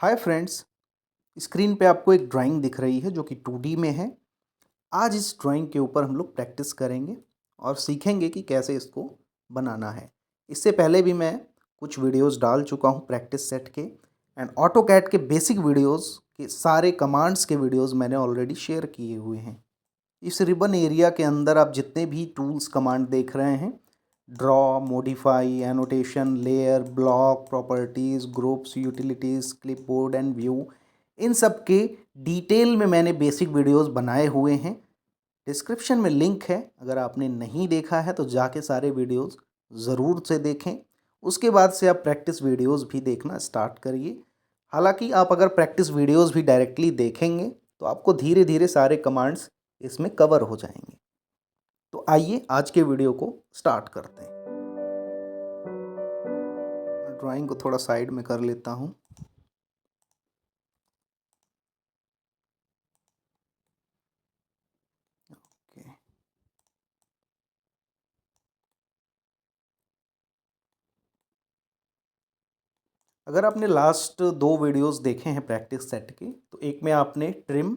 Hi friends. Screen पे आपको एक ड्राइंग दिख रही है जो कि 2D में है। आज इस ड्राइंग के ऊपर हम लोग प्रैक्टिस करेंगे और सीखेंगे कि कैसे इसको बनाना है। इससे पहले भी मैं कुछ वीडियोस डाल चुका हूँ प्रैक्टिस सेट के एंड ऑटोकैड के बेसिक वीडियोस के सारे कमांड्स के वीडियोस मैंने ऑलरेडी शेयर किए हुए हैं। इस रिबन एरिया के अंदर आप जितने भी टूल्स कमांड देख रहे हैं, draw, modify, annotation, layer, block, properties, groups, utilities, clipboard and view, इन सब के डिटेल में मैंने बेसिक वीडियोस बनाए हुए हैं। डिस्क्रिप्शन में लिंक है, अगर आपने नहीं देखा है तो जाके सारे वीडियोस ज़रूर से देखें। उसके बाद से आप प्रैक्टिस वीडियोस भी देखना स्टार्ट करिए। हालांकि आप अगर प्रैक्टिस वीडियोस भी डायरेक्टली देखेंगे तो आपको धीरे धीरे सारे कमांड्स इसमें कवर हो जाएंगे। तो आइए आज के वीडियो को स्टार्ट करते हैं। ड्राइंग को थोड़ा साइड में कर लेता हूँ। ओके, अगर आपने लास्ट 2 वीडियोस देखे हैं प्रैक्टिस सेट के, तो एक में आपने trim,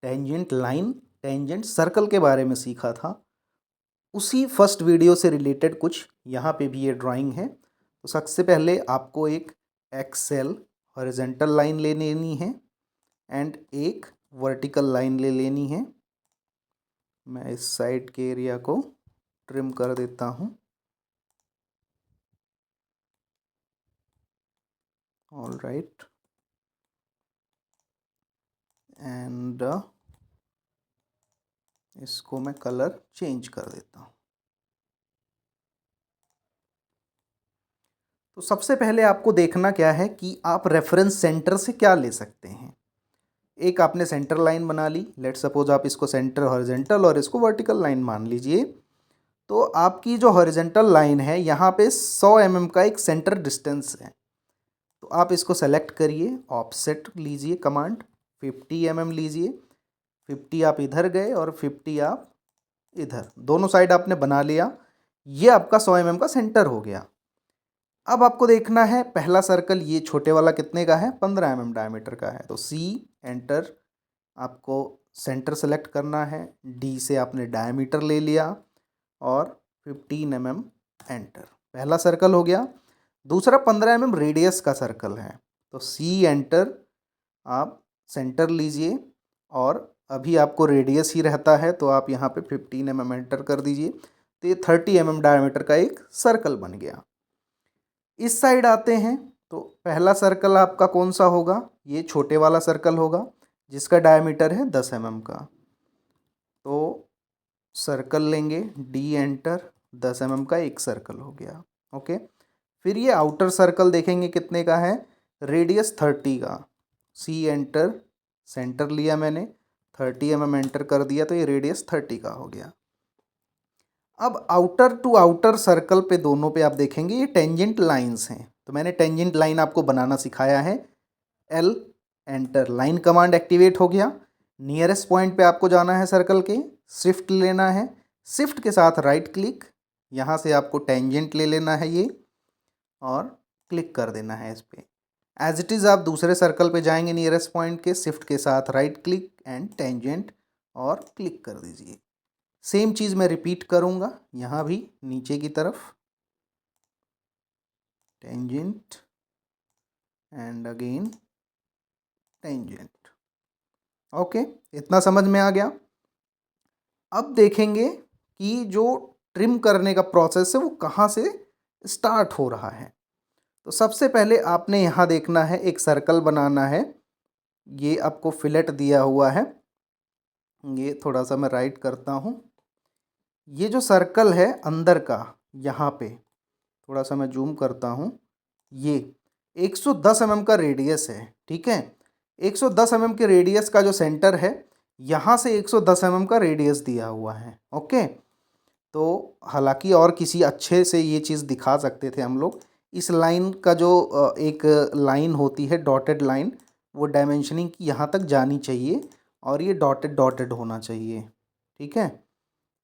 tangent line, tangent circle के बारे में सीखा था। उसी फर्स्ट वीडियो से रिलेटेड कुछ यहाँ पे भी ये ड्राइंग है। तो सबसे पहले आपको एक एक्सेल हॉरिजेंटल लाइन ले लेनी है एंड एक वर्टिकल लाइन ले लेनी है। मैं इस साइड के एरिया को ट्रिम कर देता हूँ। ऑल राइट, एंड इसको मैं कलर चेंज कर देता हूँ। तो सबसे पहले आपको देखना क्या है कि आप रेफरेंस सेंटर से क्या ले सकते हैं। एक आपने सेंटर लाइन बना ली, लेट सपोज आप इसको सेंटर हॉरिजेंटल और इसको वर्टिकल लाइन मान लीजिए। तो आपकी जो हॉरिजेंटल लाइन है यहाँ पे 100 mm का एक सेंटर डिस्टेंस है। तो आप इसको सेलेक्ट करिए, ऑफसेट लीजिए कमांड, 50 mm लीजिए। 50 आप इधर गए और 50 आप इधर, दोनों साइड आपने बना लिया। ये आपका 100 mm का सेंटर हो गया। अब आपको देखना है पहला सर्कल, ये छोटे वाला कितने का है, 15 mm डायमीटर का है। तो सी एंटर, आपको सेंटर सेलेक्ट करना है। डी से आपने डायमीटर ले लिया और 15 mm एंटर, पहला सर्कल हो गया। दूसरा 15 mm रेडियस का सर्कल है। तो सी एंटर, आप सेंटर लीजिए और अभी आपको रेडियस ही रहता है तो आप यहाँ पे 15 mm एंटर कर दीजिए। तो ये 30 mm डायमीटर का एक सर्कल बन गया। इस साइड आते हैं तो पहला सर्कल आपका कौन सा होगा, ये छोटे वाला सर्कल होगा जिसका डायमीटर है 10 mm का। तो सर्कल लेंगे, डी एंटर, 10 mm का एक सर्कल हो गया। ओके, फिर ये आउटर सर्कल देखेंगे कितने का है, रेडियस 30 का। सी एंटर, सेंटर लिया मैंने, 30 mm एंटर कर दिया तो ये रेडियस 30 का हो गया। अब आउटर टू आउटर सर्कल पे दोनों पे आप देखेंगे ये टेंजेंट लाइंस हैं। तो मैंने टेंजेंट लाइन आपको बनाना सिखाया है। L enter, line command activate हो गया। नियरेस्ट पॉइंट पे आपको जाना है सर्कल के, शिफ्ट लेना है, शिफ्ट के साथ राइट क्लिक, यहाँ से आपको टेंजेंट ले लेना है ये और क्लिक कर देना है इस पर। एज इट इज़ आप दूसरे सर्कल पे जाएंगे नियरेस्ट पॉइंट के, शिफ्ट के साथ राइट क्लिक एंड टेंजेंट और क्लिक कर दीजिए। सेम चीज़ मैं रिपीट करूँगा यहाँ भी, नीचे की तरफ tangent and again tangent. Okay, इतना समझ में आ गया। अब देखेंगे कि जो ट्रिम करने का प्रोसेस है वो कहाँ से स्टार्ट हो रहा है। तो सबसे पहले आपने यहाँ देखना है, एक सर्कल बनाना है। ये आपको फिलेट दिया हुआ है, ये थोड़ा सा मैं राइट करता हूँ। ये जो सर्कल है अंदर का, यहाँ पे थोड़ा सा मैं जूम करता हूँ, ये 110 mm का रेडियस है। ठीक है, 110 mm के रेडियस का जो सेंटर है, यहाँ से 110 mm का रेडियस दिया हुआ है। ओके, तो हालांकि और किसी अच्छे से ये चीज़ दिखा सकते थे हम लोग। इस लाइन का जो एक लाइन होती है डॉटेड लाइन, वो डायमेंशनिंग की यहाँ तक जानी चाहिए और ये डॉटेड डॉटेड होना चाहिए। ठीक है,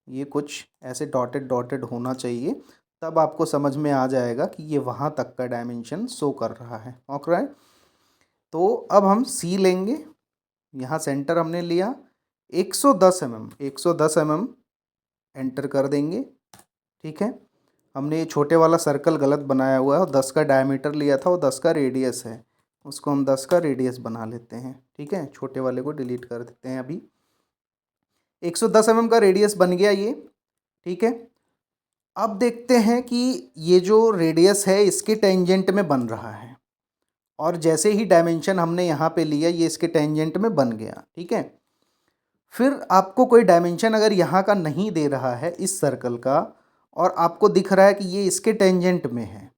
ये कुछ ऐसे डॉटेड डॉटेड होना चाहिए, तब आपको समझ में आ जाएगा कि ये वहाँ तक का डायमेंशन शो कर रहा है। ओके, तो अब हम सी लेंगे, यहाँ सेंटर हमने लिया 110 mm, 110 mm एंटर कर देंगे। ठीक है, हमने ये छोटे वाला सर्कल गलत बनाया हुआ है और 10 का डायमीटर लिया था, वो 10 का रेडियस है, उसको हम 10 का रेडियस बना लेते हैं। ठीक है, छोटे वाले को डिलीट कर देते हैं। अभी 110 mm का रेडियस बन गया ये। ठीक है, अब देखते हैं कि ये जो रेडियस है इसके टेंजेंट में बन रहा है, और जैसे ही डायमेंशन हमने यहाँ पे लिया ये इसके टेंजेंट में बन गया। ठीक है, फिर आपको कोई डायमेंशन अगर यहाँ का नहीं दे रहा है इस सर्कल का, और आपको दिख रहा है कि ये इसके टेंजेंट में है,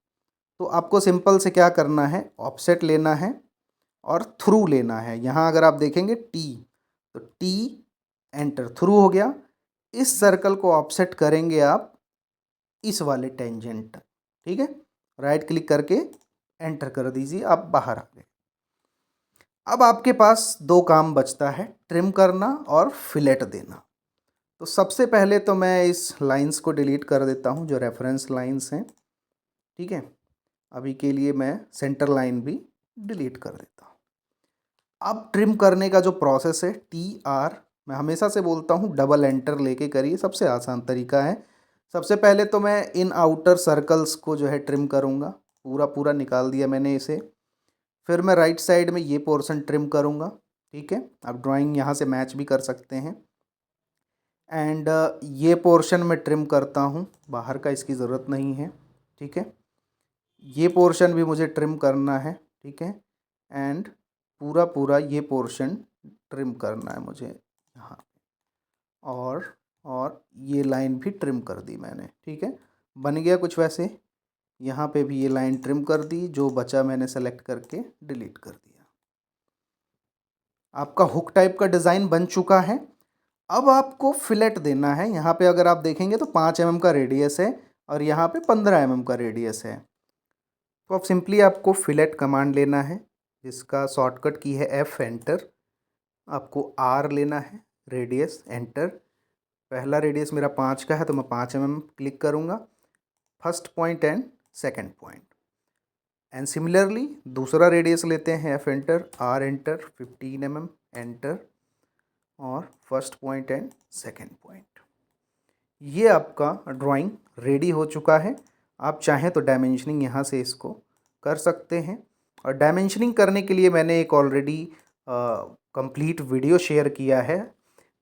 तो आपको सिंपल से क्या करना है, ऑफसेट लेना है और थ्रू लेना है। यहाँ अगर आप देखेंगे टी, तो टी एंटर, थ्रू हो गया। इस सर्कल को ऑफसेट करेंगे आप इस वाले टेंजेंट। ठीक है, राइट क्लिक करके एंटर कर दीजिए, आप बाहर आ गए। अब आपके पास दो काम बचता है, ट्रिम करना और फिलेट देना। तो सबसे पहले तो मैं इस लाइंस को डिलीट कर देता हूँ जो रेफरेंस लाइंस हैं। ठीक है, अभी के लिए मैं सेंटर लाइन भी डिलीट कर देता हूँ। अब ट्रिम करने का जो प्रोसेस है, टी आर, मैं हमेशा से बोलता हूँ डबल एंटर लेके करिए, सबसे आसान तरीका है। सबसे पहले तो मैं इन आउटर सर्कल्स को जो है ट्रिम करूँगा, पूरा पूरा निकाल दिया मैंने इसे। फिर मैं राइट साइड में ये पोर्शन ट्रिम करूँगा। ठीक है, आप ड्राइंग यहाँ से मैच भी कर सकते हैं। एंड ये पोर्शन मैं ट्रिम करता हूँ, बाहर का इसकी ज़रूरत नहीं है। ठीक है, ये पोर्शन भी मुझे ट्रिम करना है। ठीक है, एंड पूरा पूरा ये पोर्शन ट्रिम करना है मुझे यहाँ, और ये लाइन भी ट्रिम कर दी मैंने। ठीक है, बन गया कुछ वैसे। यहाँ पे भी ये लाइन ट्रिम कर दी, जो बचा मैंने सेलेक्ट करके डिलीट कर दिया। आपका हुक टाइप का डिज़ाइन बन चुका है। अब आपको फिलेट देना है। यहाँ पे अगर आप देखेंगे तो 5 mm का रेडियस है और यहाँ पे 15 mm का रेडियस है। तो अब सिंपली आपको फिलेट कमांड लेना है, जिसका शॉर्टकट की है F, एंटर। आपको R लेना है, रेडियस, एंटर। पहला रेडियस मेरा 5 का है तो मैं 5 mm क्लिक करूँगा, first point and second point. And similarly दूसरा रेडियस लेते हैं, F, enter, R, enter, 15 mm, enter, और first point and second point. ये आपका ड्राइंग रेडी हो चुका है। आप चाहें तो डायमेंशनिंग यहाँ से इसको कर सकते हैं, और डायमेंशनिंग करने के लिए मैंने एक ऑलरेडी कंप्लीट वीडियो शेयर किया है,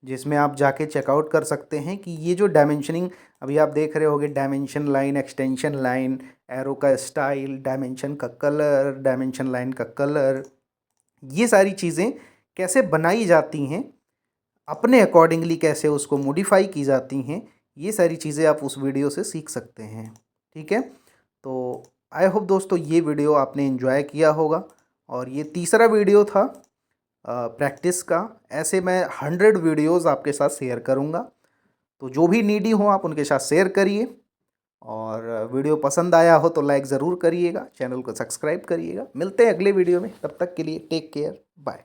जिसमें आप जाके चेकआउट कर सकते हैं कि ये जो डायमेंशनिंग अभी आप देख रहे होगे, dimension line, extension line, arrow का स्टाइल, डायमेंशन का कलर, डायमेंशन लाइन का कलर, ये सारी चीज़ें कैसे बनाई जाती हैं, अपने अकॉर्डिंगली कैसे उसको मॉडिफाई की जाती हैं, ये सारी चीज़ें आप उस वीडियो से सीख सकते हैं। ठीक है, तो आई होप दोस्तों ये वीडियो आपने एंजॉय किया होगा, और ये तीसरा वीडियो था प्रैक्टिस का। ऐसे मैं 100 वीडियोज़ आपके साथ शेयर करूँगा, तो जो भी नीडी हो आप उनके साथ शेयर करिए, और वीडियो पसंद आया हो तो लाइक ज़रूर करिएगा, चैनल को सब्सक्राइब करिएगा। मिलते हैं अगले वीडियो में, तब तक के लिए टेक केयर, बाय।